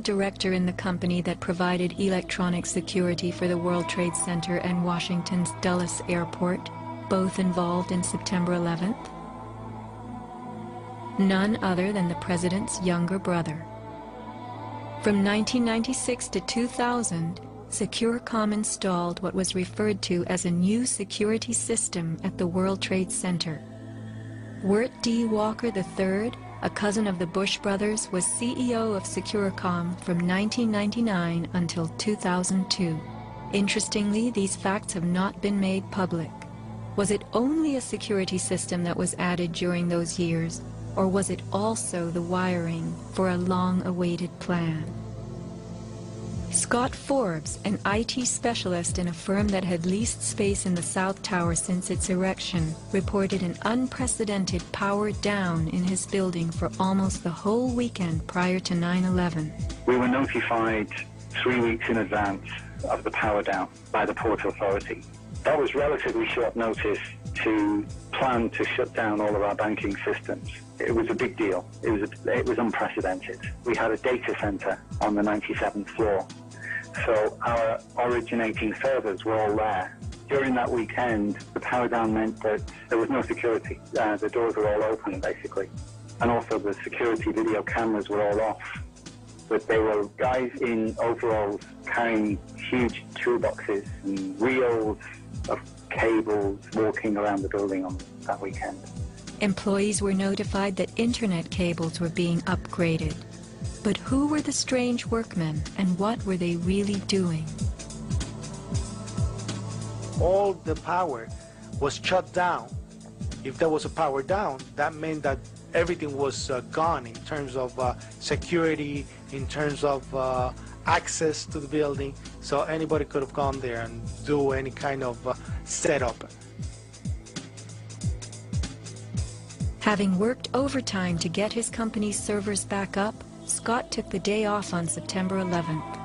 director in the company that provided electronic security for the World Trade Center and Washington's Dulles Airport, both involved in September 11th? None other than the president's younger brother. From 1996 to 2000, Securacom installed what was referred to as a new security system at the World Trade Center. Wirt D. Walker III, a cousin of the Bush brothers, was CEO of Securacom from 1999 until 2002. Interestingly, these facts have not been made public. Was it only a security system that was added during those years, or was it also the wiring for a long-awaited plan? Scott Forbes, an IT specialist in a firm that had leased space in the South Tower since its erection, reported an unprecedented power down in his building for almost the whole weekend prior to 9/11. We were notified 3 weeks in advance of the power down by the Port Authority. That was relatively short notice to plan to shut down all of our banking systems. It was a big deal. It was unprecedented. We had a data center on the 97th floor, so our originating servers were all there. During that weekend, the power down meant that there was no security. The doors were all open, basically. And also the security video cameras were all off. But there were guys in overalls carrying huge toolboxes and reels of cables walking around the building on that weekend. Employees were notified that internet cables were being upgraded. But who were the strange workmen, and what were they really doing? All the power was shut down. If there was a power down, that meant that everything was gone in terms of security, in terms of access to the building, so anybody could have gone there and do any kind of setup. Having worked overtime to get his company's servers back up, Scott took the day off on September 11th.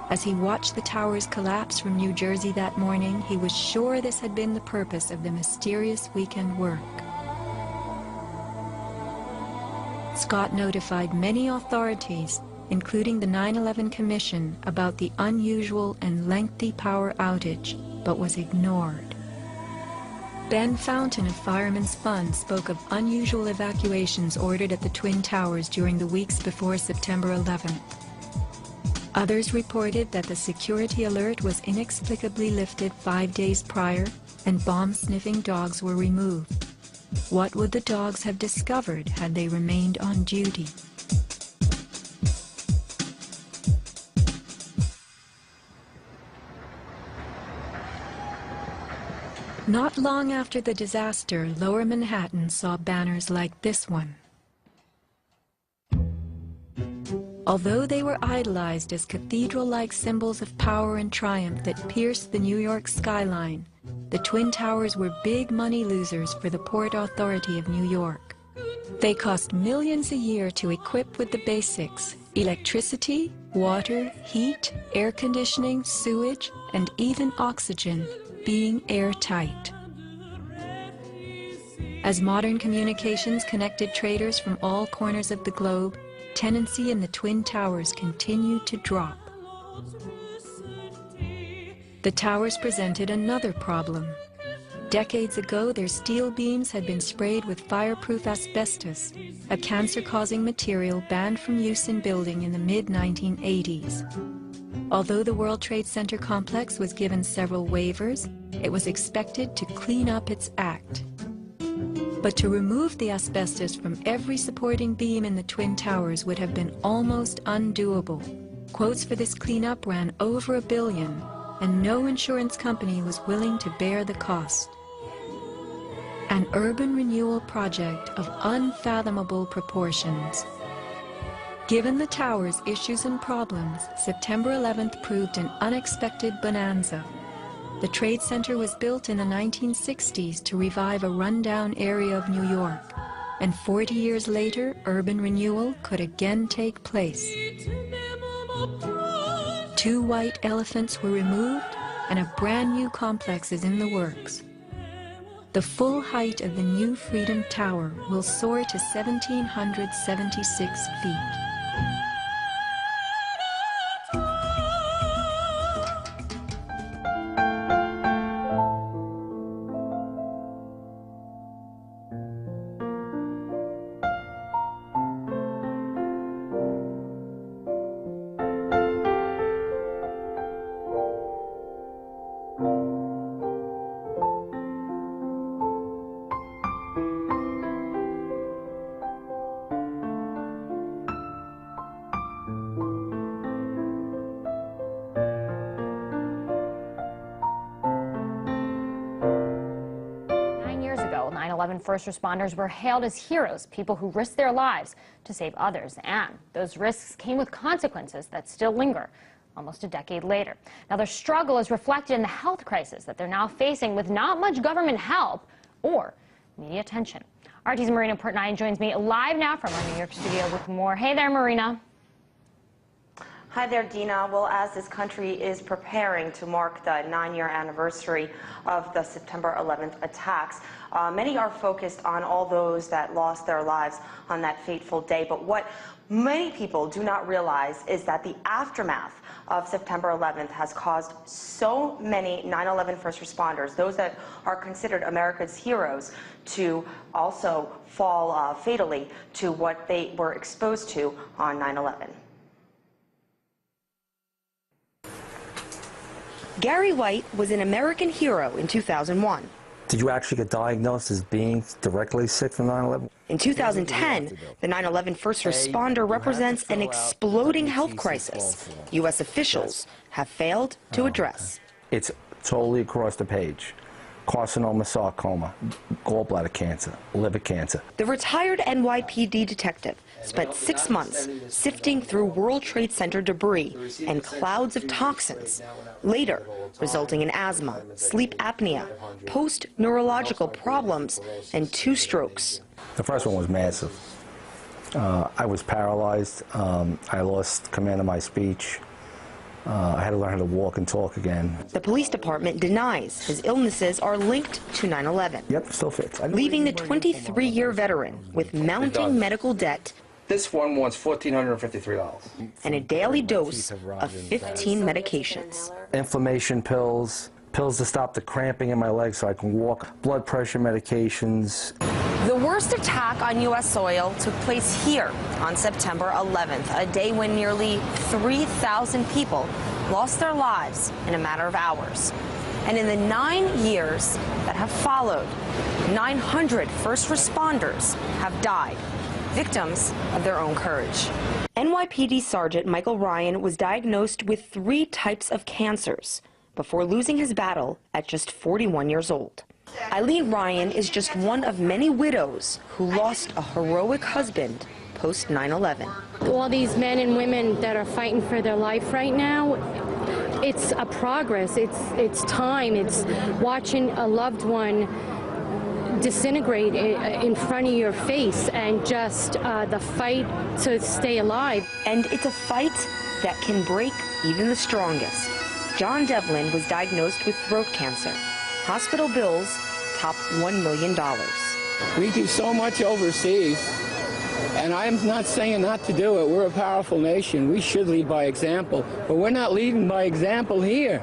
As he watched the towers collapse from New Jersey that morning, he was sure this had been the purpose of the mysterious weekend work. Scott notified many authorities, including the 9/11 Commission, about the unusual and lengthy power outage, but was ignored. Ben Fountain of Fireman's Fund spoke of unusual evacuations ordered at the Twin Towers during the weeks before September 11th. Others reported that the security alert was inexplicably lifted 5 days prior and bomb-sniffing dogs were removed. What would the dogs have discovered had they remained on duty? Not long after the disaster, Lower Manhattan saw banners like this one. Although they were idolized as cathedral-like symbols of power and triumph that pierced the New York skyline, the Twin Towers were big money losers for the Port Authority of New York. They cost millions a year to equip with the basics: electricity, water, heat, air conditioning, sewage, and even oxygen, being airtight. As modern communications connected traders from all corners of the globe, tenancy in the Twin Towers continued to drop. The towers presented another problem. Decades ago, their steel beams had been sprayed with fireproof asbestos, a cancer-causing material banned from use in building in the mid-1980s. Although the World Trade Center complex was given several waivers, it was expected to clean up its act. But to remove the asbestos from every supporting beam in the Twin Towers would have been almost undoable. Quotes for this cleanup ran over $1 billion, and no insurance company was willing to bear the cost. An urban renewal project of unfathomable proportions. Given the tower's issues and problems, September 11th proved an unexpected bonanza. The Trade Center was built in the 1960s to revive a rundown area of New York, and 40 years later, urban renewal could again take place. 2 white elephants were removed, and a brand new complex is in the works. The full height of the new Freedom Tower will soar to 1,776 feet. 9/11 first responders were hailed as heroes, people who risked their lives to save others. And those risks came with consequences that still linger almost a decade later. Now, their struggle is reflected in the health crisis that they're now facing with not much government help or media attention. RT's Marina Portnoy joins me live now from our New York studio with more. Hey there, Marina. Hi there, Dina. Well, as this country is preparing to mark the 9-year anniversary of the September 11th attacks, many are focused on all those that lost their lives on that fateful day. But what many people do not realize is that the aftermath of September 11th has caused so many 9/11 first responders, those that are considered America's heroes, to also fall fatally to what they were exposed to on 9/11. Gary White was an American hero in 2001. Did you actually get diagnosed as being directly sick from 9/11? In 2010, the 9/11 first responder represents an exploding health crisis U.S. officials have failed to address. It's totally across the page. Carcinoma, sarcoma, gallbladder cancer, liver cancer. The retired NYPD detective spent 6 months sifting through World Trade Center debris and clouds of toxins, later resulting in asthma, sleep apnea, post-neurological problems, and 2 strokes. The first one was massive. I was paralyzed. I lost command of my speech. I had to learn how to walk and talk again. The police department denies his illnesses are linked to 9/11. Yep, still fits. Leaving the 23-year veteran with mounting medical debt. This one wants $1,453. And a daily dose of 15 medications. Inflammation pills, pills to stop the cramping in my legs so I can walk, blood pressure medications. The worst attack on U.S. soil took place here on September 11th, a day when nearly 3,000 people lost their lives in a matter of hours. And in the 9 years that have followed, 900 first responders have died, victims of their own courage. NYPD Sergeant Michael Ryan was diagnosed with 3 types of cancers before losing his battle at just 41 years old. Eileen Ryan is just one of many widows who lost a heroic husband post 9/11. All these men and women that are fighting for their life right now, it's a progress. It's time. It's watching a loved one disintegrate in front of your face, and just the fight to stay alive. And it's a fight that can break even the strongest. John Devlin was diagnosed with throat cancer. Hospital bills top $1 million. We do so much overseas, and I'm not saying not to do it. We're a powerful nation. We should lead by example, but we're not leading by example here.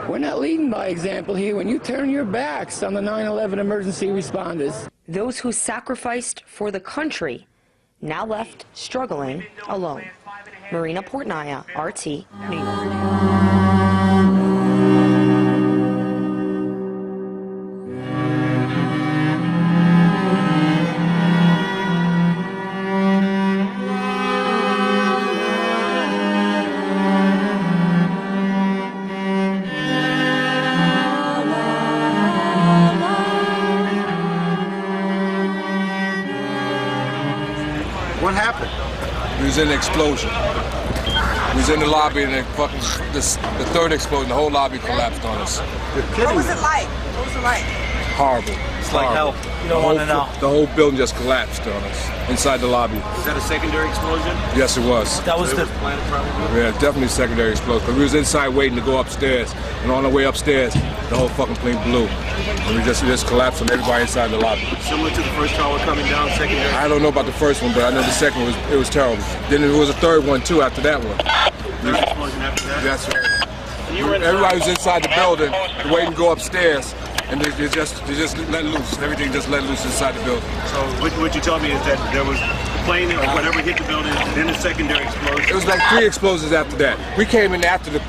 We're not leading by example here when you turn your backs on the 9/11 emergency responders. Those who sacrificed for the country now left struggling alone. Marina Portnoy, RT, New York. What happened? We was in the explosion. We was in the lobby and the third explosion, the whole lobby collapsed on us. What was it like? What was it like? Horrible. It's like hell. You don't want to know. The whole building just collapsed on us inside the lobby. Was that a secondary explosion? Yes, it was. That was the planet probably? Yeah, definitely secondary explosion. But we was inside waiting to go upstairs, and on the way upstairs, the whole fucking plane blew. And we just collapsed on everybody inside the lobby. Similar to the first tower coming down, secondary? I don't know about the first one, but I know the second one it was terrible. Then there was a third one too after that one. Third explosion after that? That's right. Everybody was inside the building, waiting to go upstairs. And they just let loose. Everything just let loose inside the building. So what you told me is that there was the plane or whatever hit the building, then a secondary explosion. It was like 3 explosions after that. We came in after the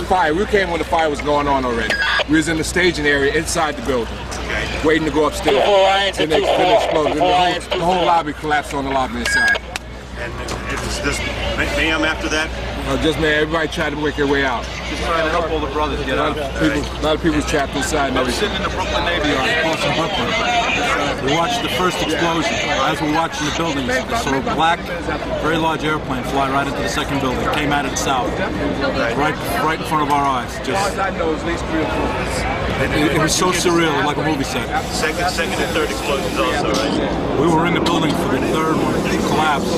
fire. We came when the fire was going on already. We was in the staging area inside the building, waiting to go upstairs. Then it exploded. The whole lobby collapsed on the lobby inside. And it was this mayhem after that? Just man, everybody tried to make their way out. Just trying to help all the brothers get out. A lot of people trapped inside. I was sitting in the Brooklyn Navy Yard across from Brooklyn. We watched the first explosion. As we're watching the buildings, I saw a black, very large airplane fly right into the second building. It came out of the south, right in front of our eyes. Just, it was so surreal, like a movie set. Second and third explosions also, right? We were in the building for the third one, it collapsed.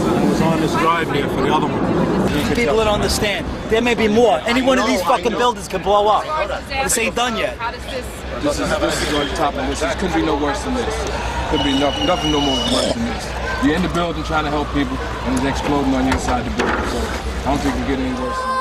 And was on this drive here for the other one. People don't understand. There may be more. Any one of these fucking buildings can blow up. This ain't done yet. This is on top of this. This couldn't be no worse than this. Couldn't be nothing no more worse than this. You're in the building trying to help people, and it's exploding on the inside of the building. So I don't think it can get any worse than this.